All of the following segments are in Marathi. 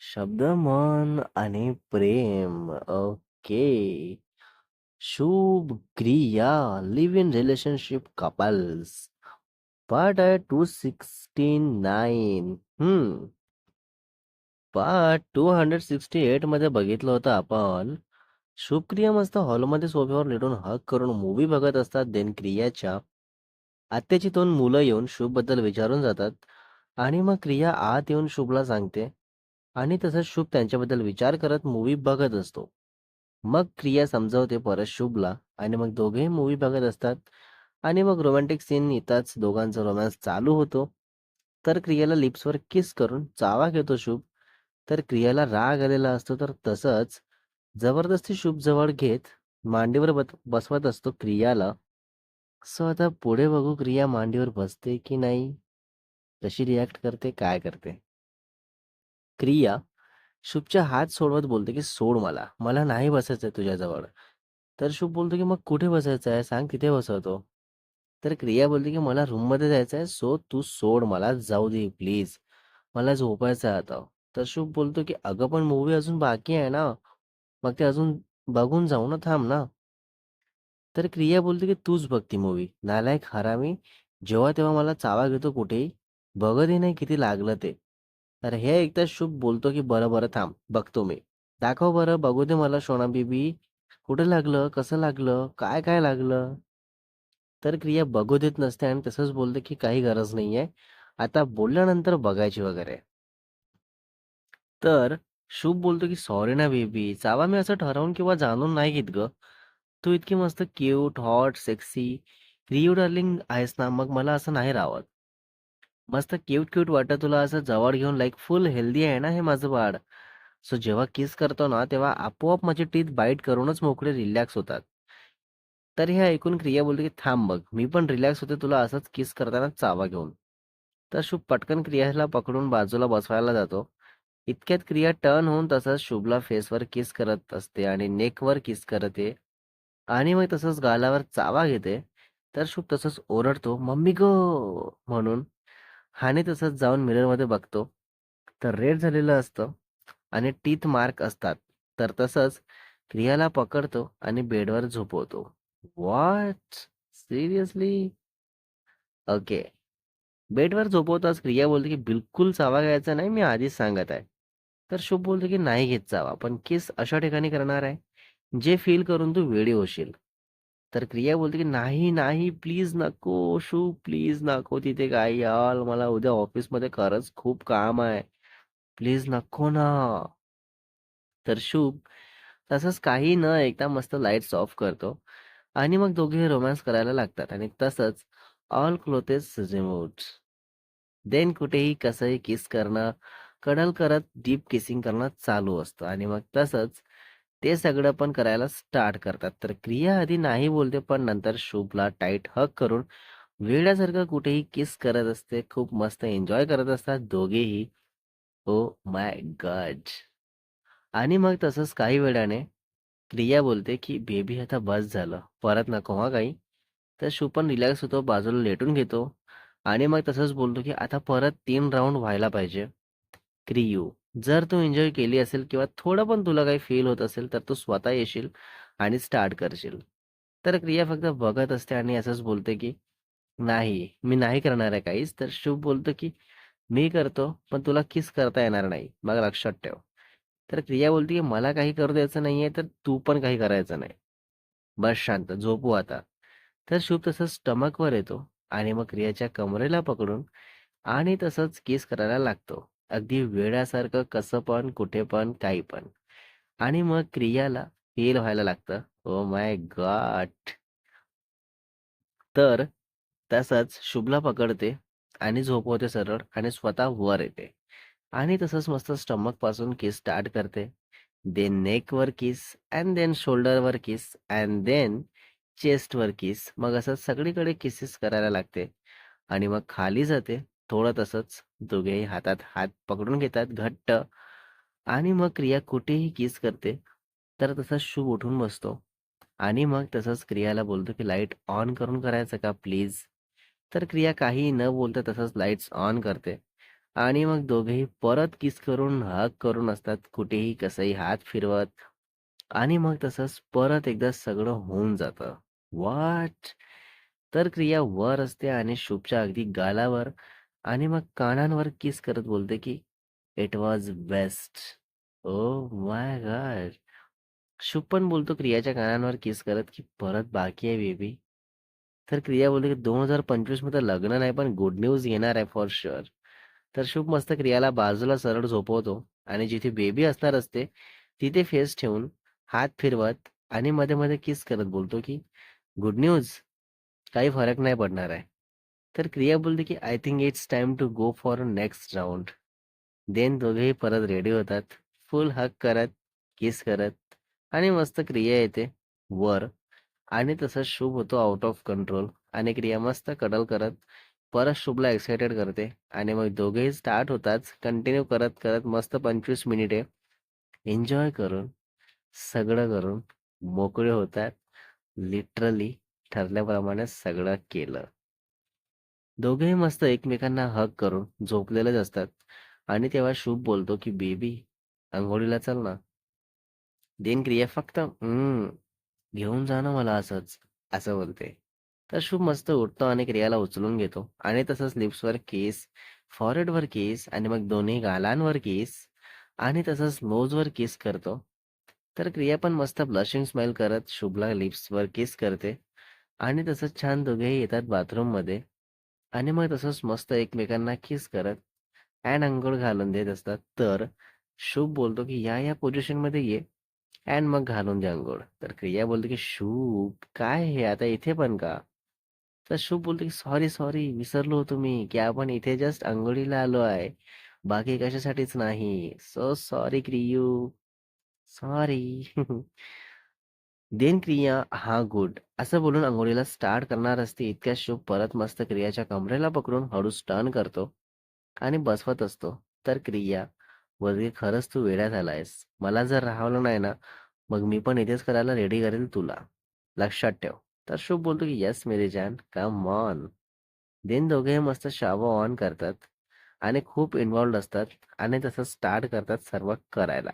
शब्द, मन आणि प्रेम. ओके. शुभ क्रिया live in relationship couples. Part आहे 269. पार्ट 268 मध्ये बघितलं होतं आपण. शुभक्रिया मस्त हॉलमध्ये सोफ्यावर लेटून हग करून मूवी बघत असतात. देन क्रियाच्या आत्याची 2 मुलं येऊन शुभबद्दल विचारून जातात आणि मग क्रिया आत येऊन शुभला सांगते आणि तसंच शुभ त्यांच्याबद्दल विचार करत मूवी बघत असतो. मग क्रिया समजावते परत शुभला आणि मग दोघेही मूवी बघत असतात आणि मग रोमॅन्टिक सीन येताच दोघांचा रोमॅन्स चालू होतो. तर क्रियाला लिप्सवर किस करून चावा घेतो शुभ. तर क्रियाला राग आलेला असतो. तर तसंच जबरदस्ती शुभ जवळ घेत मांडीवर बसवत असतो क्रियाला. सो आता पुढे बघू क्रिया मांडीवर बसते की नाही, कशी रिॲक्ट करते, काय करते. क्रिया शुभच्या हात सोडवत बोलते की सोड मला, मला नाही बसायचंय तुझ्याजवळ. तर शुभ बोलतो की मग कुठे बसायचं आहे सांग, तिथे बसवतो. तर क्रिया बोलते की मला रूममध्ये जायचं आहे, सो तू सोड मला, जाऊ दे प्लीज, मला झोपायचं आहे आता. तर शुभ बोलतो की अगं पण मूवी अजून बाकी आहे ना, मग ते अजून बघून जाऊ ना, थांब ना. तर क्रिया बोलते की तूच बघ ती मूवी, नालायक हरामी, जेव्हा तेव्हा मला चावा घेतो कुठेही, बघतही नाही किती लागलं ते. तर हे ऐकता शुभ बोलतो की बरं बरं थांब बघतो मी, दाखव बरं, बघू दे मला सोना बीबी, कुठे लागलं, कसं लागलं, काय काय लागलं. तर क्रिया बघू देत नसते आणि तसंच बोलते की काही गरज नाहीये, आता बोलल्यानंतर बघायची वगैरे. तर शुभ बोलतो की सॉरी ना बेबी, चावा मी असं ठरवून किंवा जाणून नाही घेत ग, तू इतकी मस्त cute hot sexy creative darling आहेस ना, मग मला असं नाही राहत. मस्त क्यूट क्यूट वाटत तुला असं जवळ घेऊन, लाईक फुल हेल्दी आहे ना हे माझं बाळ. सो जेव्हा किस करतो ना तेव्हा आपोआप माझे टीथ बाईट करूनच मोकळे रिलॅक्स होतात. तर हे ऐकून क्रिया बोलते की थांब बघ, मी पण रिलॅक्स होते तुला असंच किस करताना चावा घेऊन. तर शुभ पटकन क्रियाला पकडून बाजूला बसवायला जातो. इतक्यात क्रिया टर्न होऊन तसंच शुभला फेसवर किस करत असते आणि नेकवर किस करते आणि मग तसंच गालावर चावा घेते. तर शुभ तसंच ओरडतो मम्मी गो म्हणून. आणि तसंच जाऊन मिररमध्ये बघतो, तर रेड झालेलं असतं आणि टीथ मार्क असतात. तर तसंच क्रियाला पकडतो आणि बेडवर झोपवतो. व्हॉट? सिरियसली? ओके. बेडवर झोपवताच क्रिया बोलते की बिलकुल चावा घ्यायचा नाही, मी आधीच सांगत आहे. तर शुभ बोलतो की नाही घेत चावा, पण किस अशा ठिकाणी करणार आहे जे फील करून तू वेडी होशील. तर क्रिया बोलते की नाही नाही प्लीज नको शुभ, प्लीज नको तिथे, काय यार मला उद्या ऑफिसमध्ये खरंच खूप काम आहे, प्लीज नको ना. तर शुभ तसंच काही न ऐकता मस्त लाईट्स ऑफ करतो आणि मग दोघे रोमॅन्स करायला लागतात आणि तसंच ऑल क्लोथेस रिमूव्हड. देन कुठेही कसंही किस करणं, कडल करत डीप किसिंग करणं चालू असतं आणि मग तसंच ते सगळं पण करायला स्टार्ट करतात. तर क्रिया आधी नाही बोलते, पण नंतर शुभला टाईट हग करून वेड्यासारखं कुठेही किस करत असते. खूप मस्त एन्जॉय करत असतात दोघेही. Oh my God. आणि मग तसंच काही वेळाने क्रिया बोलते की बेबी आता बस झालं, परत नको हा काही. तर शुभ पण रिलॅक्स होतो, बाजूला लेटून घेतो आणि मग तसंच बोलतो की आता परत 3 राऊंड व्हायला पाहिजे. क्रियू, जर तू एन्जॉय केली असेल किंवा थोडं पण तुला काही फील होत असेल तर तू स्वतः येशील आणि स्टार्ट करशील. तर क्रिया फक्त बघत असते आणि असंच बोलते की नाही, मी नाही करणार आहे काहीच. तर शुभ बोलतो की मी करतो, पण तुला किस करता येणार नाही, मग लक्षात ठेव. तर क्रिया बोलते की मला काही करू द्यायचं नाहीये, तर तू पण काही करायचं नाही. बस शांत, झोपू आता. तर शुभ तसंच स्टमकवर येतो आणि मग क्रियाच्या कमरेला पकडून आणि तसंच किस करायला लागतो. अगदी वेड्यासारखं, कसं पण, कुठे पण, काही पण. आणि मग क्रियाला फील व्हायला लागतं, ओह माय गॉड! तर तसंच शुभला पकडते आणि झोपवते सरळ आणि स्वतः वर येते. आणि तसंच मस्त स्टमकपासून किस स्टार्ट करते. देन नेकवर किस, अँड देन शोल्डरवर किस, अँड देन चेस्टवर किस. मग असं सगळीकडे किसेस करायला लागते आणि मग खाली जाते. थोडं तसंच दोघेही हातात हात पकडून घेतात घट्ट आणि मग क्रिया कुठेही किस करते. तर तसाच शुभ उठून बसतो आणि मग तसंच क्रियाला बोलतो की लाईट ऑन करून करायचं का प्लीज. तर क्रिया काही न बोलता तसंच लाईट्स ऑन करते आणि मग दोघेही परत किस करून, हग करून असतात. कुठेही कसंही हात फिरवत आणि मग तसंच परत एकदा सगळं होऊन जातं. व्हॉट? तर क्रिया वर असते आणि शुभच्या अगदी गालावर आणि मग कानांवर किस करत बोलते की it was best. Oh my God! शुभ पण बोलतो क्रियाच्या कानांवर किस करत की परत बाकी आहे बेबी. तर क्रिया बोलते की 2025 मध्ये लग्न नाही पण गुड न्यूज येणार आहे फॉर शुअर. तर शुभ मस्त क्रियाला बाजूला सरळ झोपवतो आणि जिथे बेबी असणार असते तिथे फेस ठेवून हात फिरवत आणि मध्ये मध्ये किस करत बोलतो की गुड न्यूज, काही फरक नाही पडणार आहे. तर क्रिया बोलते की I think it's time to go for next round. Then दोघेही परत रेडी होतात. फुल हग करत, किस करत आणि मस्त क्रिया येते वर आणि तसंच शुभ होतो आउट ऑफ कंट्रोल आणि क्रिया मस्त कडल करत परत शुभला एक्साइटेड करते आणि मग दोघेही स्टार्ट होतात कंटिन्यू करत करत मस्त 25 मिनिटे एन्जॉय करून सगळं करून मोकळे होतात. लिटरली ठरल्याप्रमाणे सगळं केलं. दोघेही मस्त एकमेकांना हग करून झोपलेलेच असतात आणि तेव्हा शुभ बोलतो की बेबी अंघोळीला चल ना. देन क्रिया फक्त घेऊन जा ना मला असंच, असं बोलते. तर शुभ मस्त उठतो आणि क्रियाला उचलून घेतो आणि तसंच लिप्सवर केस, फॉरहेडवर केस आणि मग दोन्ही गालांवर केस आणि तसंच नोजवर किस करतो. तर क्रिया पण मस्त ब्लशिंग स्माइल करत शुभला लिप्सवर किस करते आणि तसंच छान दोघेही येतात बाथरूममध्ये आणि मग तसंच मस्त एकमेकांना किस करत अँड अंघोळ घालून देत असतात. तर शुभ बोलतो की या पोझिशनमध्ये ये अँड मग घालून दे अंघोळ. तर क्रिया बोलते की शुभ काय हे आता इथे पण का? तर शुभ बोलतो की सॉरी सॉरी विसरलो होतो मी की आपण इथे जस्ट अंघोळीला आलो आहे. बाकी कशासाठीच नाही. सो सॉरी क्रियू. सॉरी. देन क्रिया हा गुड असं बोलून अंघोळीला स्टार्ट करणार असते इतक्या शुभ परत मस्त क्रियाच्या कमरेला पकडून हळूच टर्न करतो आणि बसवत असतो. तर क्रिया बोलते खरंच तू वेड्या झालायस. मला जर राहवलं नाही ना मग मी पण इथेच करायला रेडी करेल तुला. लक्षात ठेव. तर शुभ बोलतो की येस मेरी जान कम ऑन. देन दोघे मस्त शावर ऑन करतात आणि खूप इन्व्हॉल्ड असतात आणि तसं स्टार्ट करतात सर्व करायला.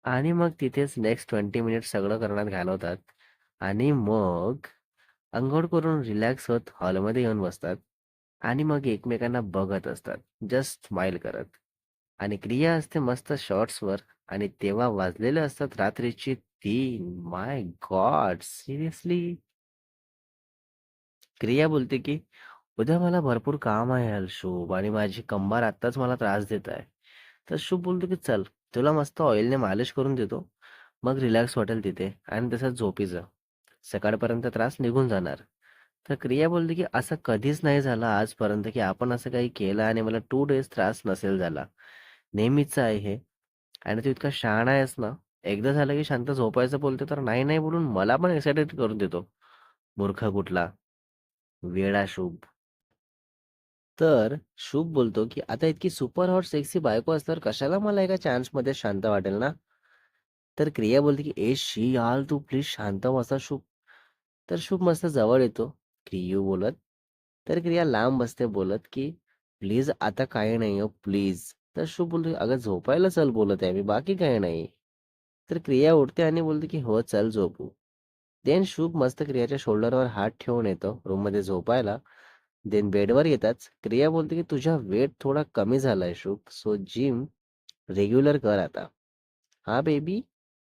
आणि मग तिथेच नेक्स्ट 20 मिनिट सगळं करण्यात घालवतात आणि मग अंघोळ करून रिलॅक्स होत हॉलमध्ये येऊन बसतात आणि मग एकमेकांना बघत असतात जस्ट स्माइल करत आणि क्रिया असते मस्त शॉर्ट्सवर आणि तेव्हा वाजलेले असतात रात्रीची 3. माय गॉड सिरियसली. क्रिया बोलते की उद्या मला भरपूर काम आहे यार शुभ आणि माझी कंबर आत्ताच मला त्रास देत आहे. तर शुभ बोलतो की चल तुला मस्त ऑइलने मालिश करून देतो मग रिलॅक्स वाटेल तिथे आणि तसंच झोपी जा. सकाळपर्यंत त्रास निघून जाणार. तर क्रिया बोलते की असं कधीच नाही झालं आजपर्यंत की आपण असं काही केलं आणि मला 2 डेज त्रास नसेल झाला. नेहमीच आहे हे आणि तू इतका शहाणा आहेस ना. एकदा झालं की शांत झोपायचं बोलते तर नाही नाही बोलून मला पण एक्साइटेड करून देतो. मूर्ख कुठला. वेडा शुभ. तर शुभ बोलतो की आता इतकी सुपर हॉट सेक्सी बायको असल्यावर कशाला मला एका चान्स मध्ये शांत वाटेल ना. तर क्रिया बोलते की ए शी यार तू प्लीज शांत बसा शुभ. तर शुभ मस्त जवळ येतो क्रियू बोलत. तर क्रिया लांब बसते बोलत की प्लीज आता काही नाही हो प्लीज. तर शुभ बोलतो अगं झोपायला चल बोलत आहे मी बाकी काही नाही. तर क्रिया उठते आणि बोलते की हो चल झोपू. देन शुभ मस्त क्रियाच्या शोल्डरवर हात ठेवून येतो रूम मध्ये झोपायला. देन बेडवर येताच क्रिया बोलते की तुझा वेट थोडा कमी झालाय शुभ सो जिम रेग्युलर कर आता. हा बेबी.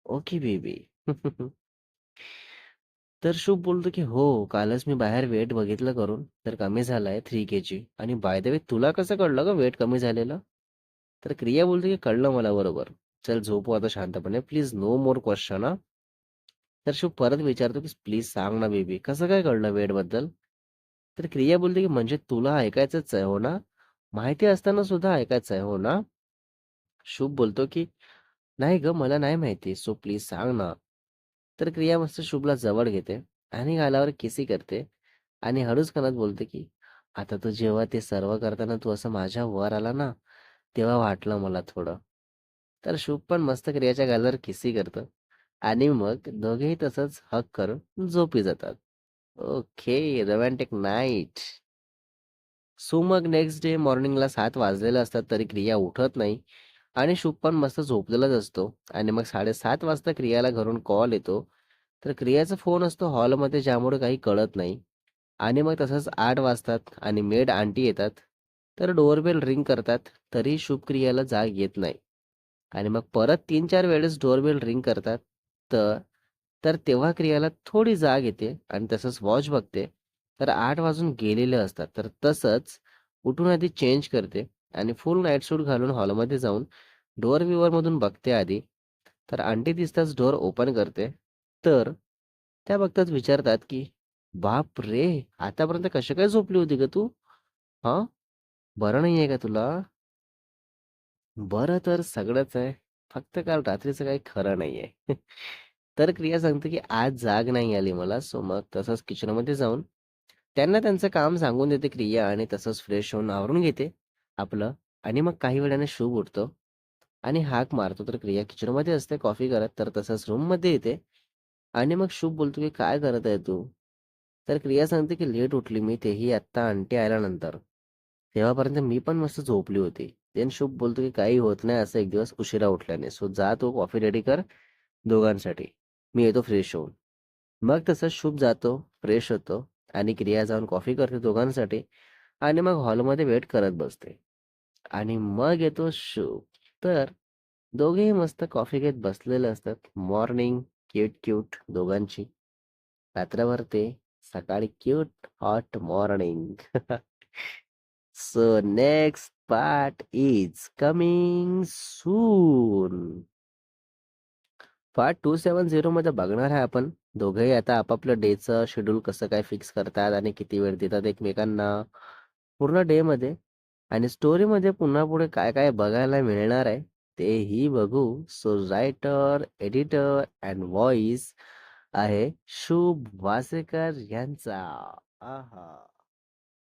Okay baby. तर शुभ बोलतो की हो कालच मी बाहेर वेट बघितलं करून तर कमी झालाय 3 kg आणि बाय द वे तुला कसं कळलं ग वेट कमी झालेलं. तर क्रिया बोलते की कळलं मला बरोबर. चल झोपू आता शांतपणे प्लीज नो मोर क्वेश्चन हा. तर शुभ परत विचारतो की प्लीज सांग ना बेबी कसं काय कळलं वेट बद्दल. तर क्रिया बोलते की म्हणजे तुला ऐकायचंच आहे हो ना. माहिती असताना सुद्धा ऐकायचं आहे हो ना. शुभ बोलतो की नाही ग मला नाही माहिती सो प्लीज सांग ना. तर क्रिया मस्त शुभला जवळ घेते आणि गालावर किसी करते आणि हळूच कानात बोलते की आता तू जेव्हा ते सर्व करताना तू असं माझ्या वर आला ना तेव्हा वाटलं मला थोडं. तर शुभ पण मस्त क्रियाच्या गालावर किसी करतं आणि मग दोघेही तसंच हक करून झोपी जातात. Okay romantic night. सो मग नेक्स्ट डे मॉर्निंगला 7 वाजलेले असतात तरी क्रिया उठत नाही आणि शुभ पण मस्त झोपलेलाच असतो आणि मग 7:30 वाजता क्रियाला घरून कॉल येतो. तर क्रियाचा फोन असतो हॉलमध्ये ज्यामुळे काही कळत नाही आणि मग तसंच 8 वाजतात आणि मेड आंटी येतात. तर डोअरबेल रिंग करतात तरी शुभ क्रियाला जाग येत नाही. आणि मग परत 3-4 वेळेस डोअरबेल रिंग करतात. तर तर तेव्हा क्रियाला थोडी जाग येते आणि तसंच वॉच बघते. तर 8 वाजून गेलेले असतात. तर तसंच उठून आधी चेंज करते आणि फुल नाईट सूट घालून हॉलमध्ये जाऊन डोअर व्ह्यूवरमधून बघते आधी. तर आंटी दिसताच डोअर ओपन करते. तर त्या बघताच विचारतात, की "बापरे! आतापर्यंत कशी काय झोपली होती गं तू? हां, बरं नाहीये का तुला?" बरं तर सगळंच आहे. फक्त काल रात्रीचं काही खरं नाहीये. तर क्रिया सांगते, की आज जाग नाही आली मला. सो मग तसंच किचनमध्ये जाऊन त्यांना त्यांचं काम सांगून देते क्रिया आणि तसंच फ्रेश होऊन आवरून घेते आपलं आणि मग काही वेळाने शुभ उठतो आणि हाक मारतो. तर क्रिया किचनमध्ये असते कॉफी करत. तर तसंच रूममध्ये येते आणि मग शुभ बोलतो, की "काय करत आहे तू?" तर क्रिया सांगते, की "लेट उठली मी, तेही आत्ता आंटी आल्यानंतर. तेव्हापर्यंत मी पण मस्त झोपली होती." देन शुभ बोलतो, की "काही होत नाही असं एक दिवस उशिरा उठल्याने. सो जा तू कॉफी रेडी कर दोघांसाठी. मी येतो फ्रेश होऊन." मग तसंच शुभ जातो, फ्रेश होतो आणि क्रिया जाऊन कॉफी करते दोघांसाठी आणि मग हॉलमध्ये वेट करत बसते. आणि मग येतो शुभ. तर दोघेही मस्त कॉफी घेत बसलेले असतात. मॉर्निंग क्यूट क्यूट दोघांची. रात्रभर ते सकाळी cute hot morning. So next part is coming soon. Part 270 मध्ये बघणार आहे आपण. दोघंही आता आपापलं डेचं शेड्यूल कसं काय फिक्स करतात आणि किती वेळ देतात एकमेकांना पूर्ण डेमध्ये आणि स्टोरीमध्ये पुन्हा पुढे काय काय बघायला मिळणार आहे तेही बघू. So writer, editor and voice आहे शुभ वासेकर यांचा. आहा.